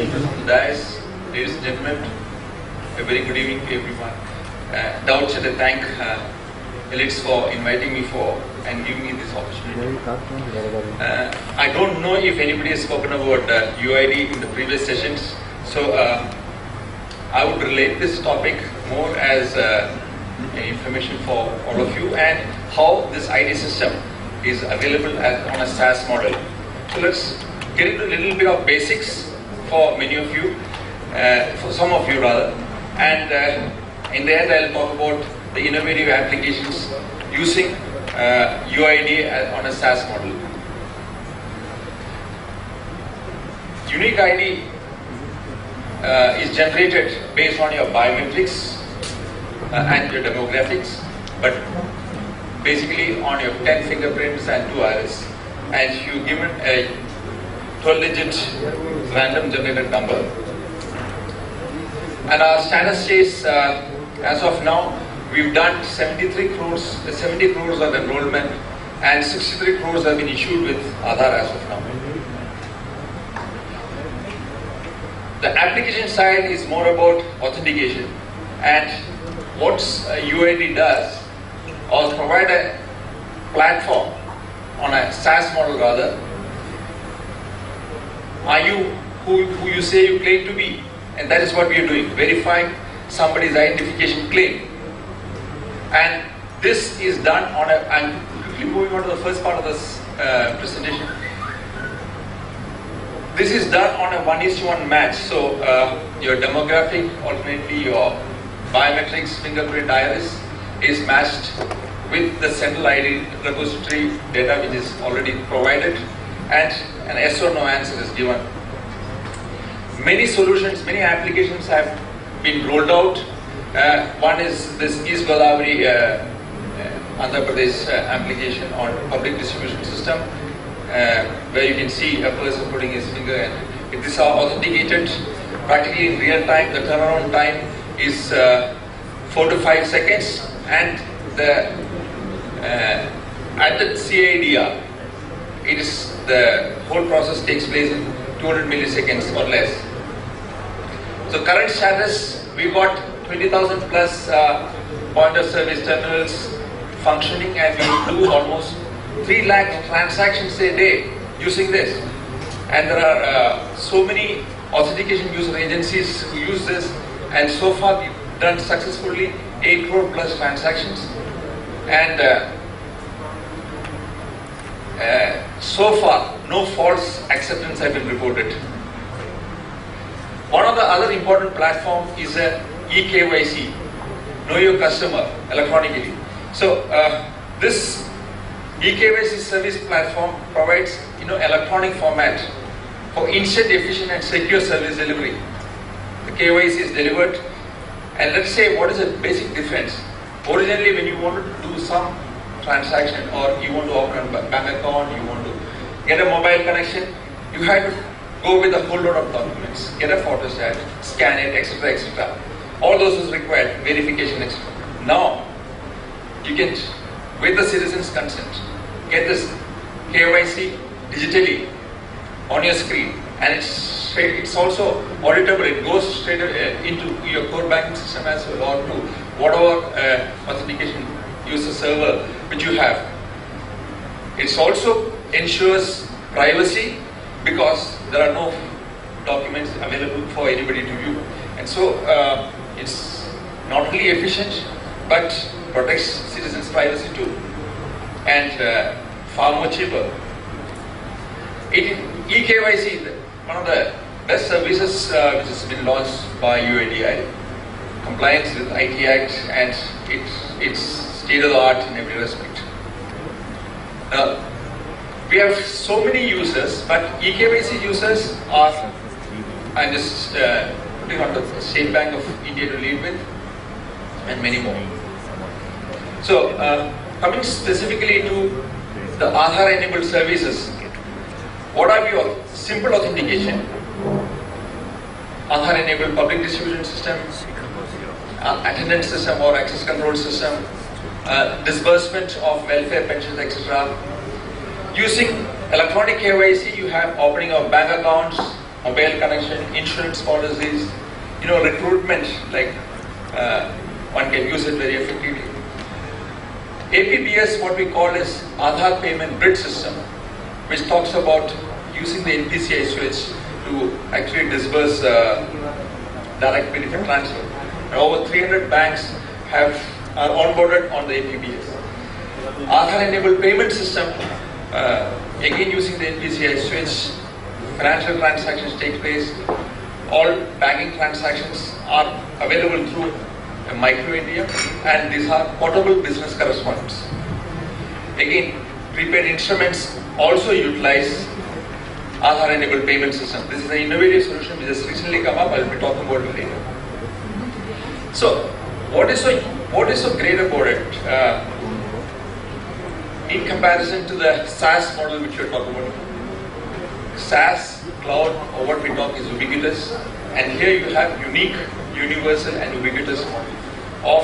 members of the dais, ladies and gentlemen, a very good evening to everyone. Doubt to thank elets for inviting me for and giving me this opportunity. I don't know if anybody has spoken about UID in the previous sessions, so I would relate this topic more as information for all of you and how this ID system is available on a SaaS model. So let's get into a little bit of basics for many of you, for some of you rather, and in the end I'll talk about the innovative applications using UIDAI on a SaaS model. Unique ID is generated based on your biometrics and your demographics, but basically on your 10 fingerprints and 2 iris, and you given a 12-digit random generated number. And our status says, as of now, we've done 70 crores of enrollment, and 63 crores have been issued with Aadhaar as of now. The application side is more about authentication, and what UID does or provide a platform on a SaaS model rather. Are you who you say you claim to be? And that is what we are doing, verifying somebody's identification claim. And this is done on a, I'm quickly moving on to the first part of this presentation. This is done on a 1:1 match. So your demographic, alternately your biometrics, fingerprint, iris is matched with the central ID repository data which is already provided, and an yes or no answer is given. Many solutions, many applications have been rolled out. One is this East Godavari Andhra Pradesh application on public distribution system, where you can see a person putting his finger in. If these are authenticated practically in real time, the turnaround time is 4 to 5 seconds, and the at the CIDR, it is the whole process takes place in 200 milliseconds or less. So current status, we got 20,000 plus point of service terminals functioning, and we do almost 3 lakh transactions a day using this. And there are so many authentication user agencies who use this, and so far we've done successfully 8 crore plus transactions, and so far no false acceptance have been reported. One of the other important platform is a eKYC, know your customer electronically. So this eKYC service platform provides electronic format for instant, efficient and secure service delivery. The KYC is delivered, and let's say what is the basic difference. Originally, when you wanted to do some transaction, or you want to open a bank account, you want to get a mobile connection, you had to go with a whole lot of documents, get a photostat, scan it, etc., etc. All those is required, verification, etc. Now, you can, with the citizen's consent, get this KYC digitally on your screen, and it's also auditable. It goes straight into your core banking system as well, or to whatever authentication user server which you have. It also ensures privacy because there are no documents available for anybody to view, and so it's not only efficient but protects citizens' privacy too, and far more cheaper. eKYC, one of the best services which has been launched by UIDAI, compliance with IT Act, and it's state of the art in every respect. We have so many users, but eKYC users are, I'm just putting on the State Bank of India to lead with, and many more. So coming specifically to the Aadhaar enabled services, what are your simple authentication, Aadhaar enabled public distribution system, attendance system or access control system, disbursement of welfare pensions, etc. Using electronic KYC, you have opening of bank accounts, mobile connection, insurance policies, recruitment, like one can use it very effectively. APBS, what we call is Aadhaar Payment Bridge System, which talks about using the NPCI switch to actually disburse direct benefit transfer. And over 300 banks are onboarded on the APBS. Aadhaar-enabled payment system, again using the NPCI switch, financial transactions take place. All banking transactions are available through Micro India, and these are portable business correspondence. Again, prepaid instruments also utilize Aadhaar-enabled payment system. This is an innovative solution which has recently come up. I will be talking about it later. So, what is so great about it? In comparison to the SaaS model which we are talking about, SaaS, cloud, or what we talk is ubiquitous, and here you have unique, universal, and ubiquitous model of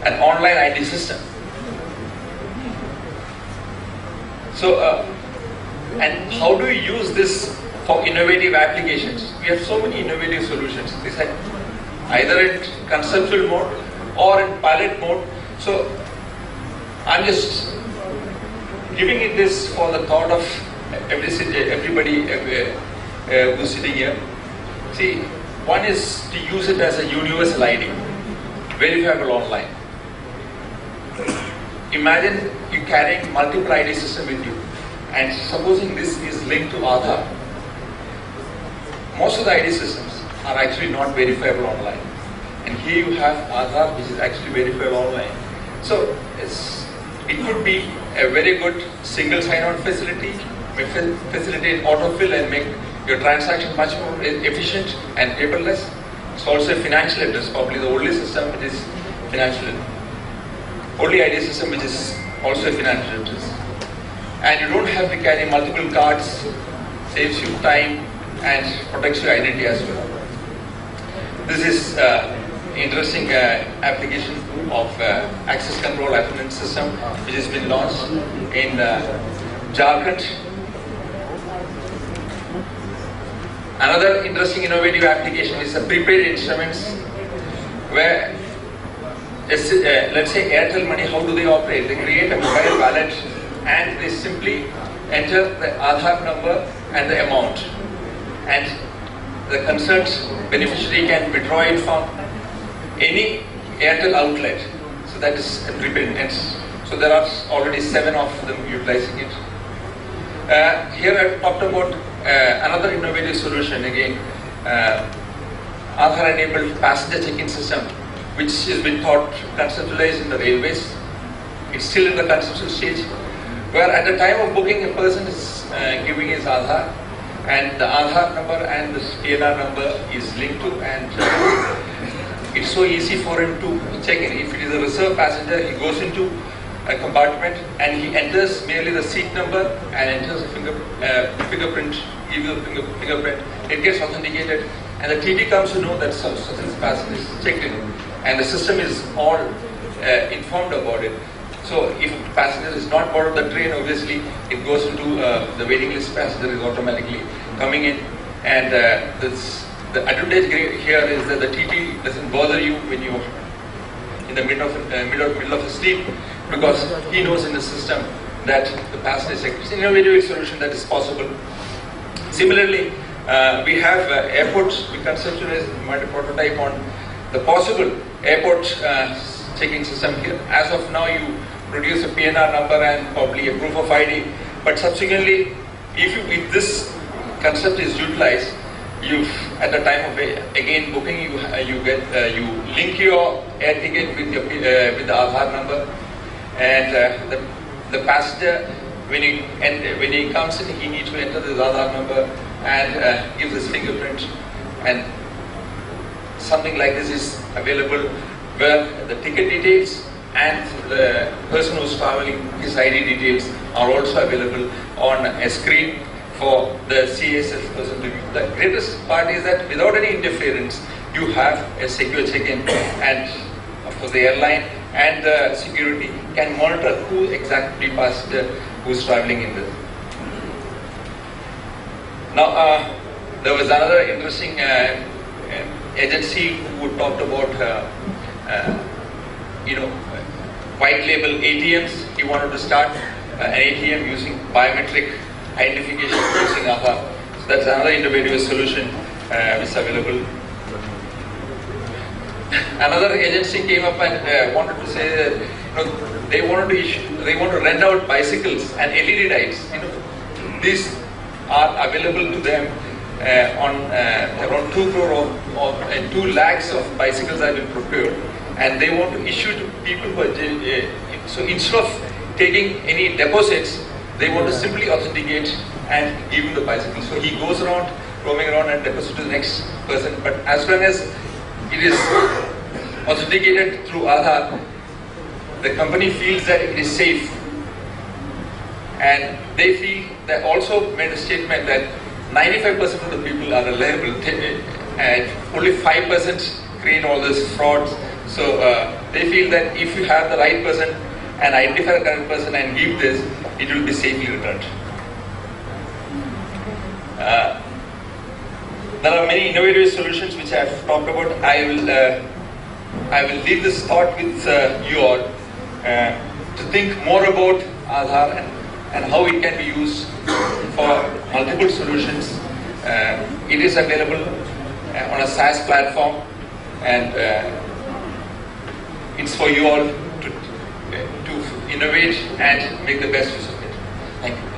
an online ID system. So, and how do you use this for innovative applications? We have so many innovative solutions. These are either in conceptual mode or in pilot mode. So, I'm just giving it this for the thought of everybody who's sitting here. See, one is to use it as a universal ID, verifiable online. Imagine you carrying multiple ID system with you, and supposing this is linked to Aadhaar. Most of the ID systems are actually not verifiable online, and here you have Aadhaar, which is actually verifiable online. So it could be a very good single sign-on facility, facilitate autofill and make your transaction much more efficient and paperless. It's also a financial address, probably the only system which is financial address. Only ID system which is also a financial address. And you don't have to carry multiple cards, saves you time and protects your identity as well. This is interesting application of access control attendance system which has been launched in Jharkhand. Another interesting innovative application is the prepaid instruments, where let's say Airtel Money, how do they operate? They create a mobile wallet and they simply enter the Aadhaar number and the amount, and the concerned beneficiary can withdraw it from any Airtel outlet. So that is a prepaid. So there are already 7 of them utilizing it. Here I've talked about another innovative solution, again, Aadhaar-enabled passenger check-in system, which has been conceptualized in the railways. It's still in the conceptual stage, where at the time of booking, a person is giving his Aadhaar, and the Aadhaar number and the PNR number is linked to, and it's so easy for him to check in. If it is a reserved passenger, he goes into a compartment and he enters merely the seat number and enters a fingerprint, gives a fingerprint, it gets authenticated, and the TT comes to know that such passenger is checked in, and the system is all informed about it. So if passenger is not part of the train, obviously it goes into the waiting list. Passenger is automatically coming in, and the advantage here is that the TT doesn't bother you when you're in the middle of the sleep, because he knows in the system that the passenger is checked. It's an innovative solution that is possible. Similarly, we have airports. We conceptualized a prototype on the possible airport checking system here. As of now, you produce a PNR number and probably a proof of ID, but subsequently, if this concept is utilized, at the time of again booking, you link your air ticket with the Aadhaar number, and the passenger, when he comes in, he needs to enter the Aadhaar number and gives his fingerprint, and something like this is available, where the ticket details and the person who's traveling, his ID details are also available on a screen for the CASF person to view. The greatest part is that without any interference, you have a secure check-in, and of course the airline and the security can monitor who exactly passenger who's traveling in this. Now, There was another interesting agency who talked about white label ATMs. He wanted to start an ATM using biometric identification using Aadhaar. So that's another innovative solution which is available. Another agency came up and wanted to say that they want to rent out bicycles and LED lights. These are available to them on around 2 crore of 2 lakhs of bicycles have been procured, and they want to issue to people so instead of taking any deposits, they want to simply authenticate and give him the bicycle. So he goes around, roaming around and deposits to the next person. But as long as it is authenticated through Aadhaar, the company feels that it is safe. And they feel that also made a statement that 95% of the people are reliable and only 5% create all this frauds. So they feel that if you have the right person and identify the correct person and give this, it will be safely returned. There are many innovative solutions which I have talked about. I will leave this thought with you all to think more about Aadhaar and how it can be used for multiple solutions. It is available on a SaaS platform, and it's for you all to innovate and make the best use of it. Thank you.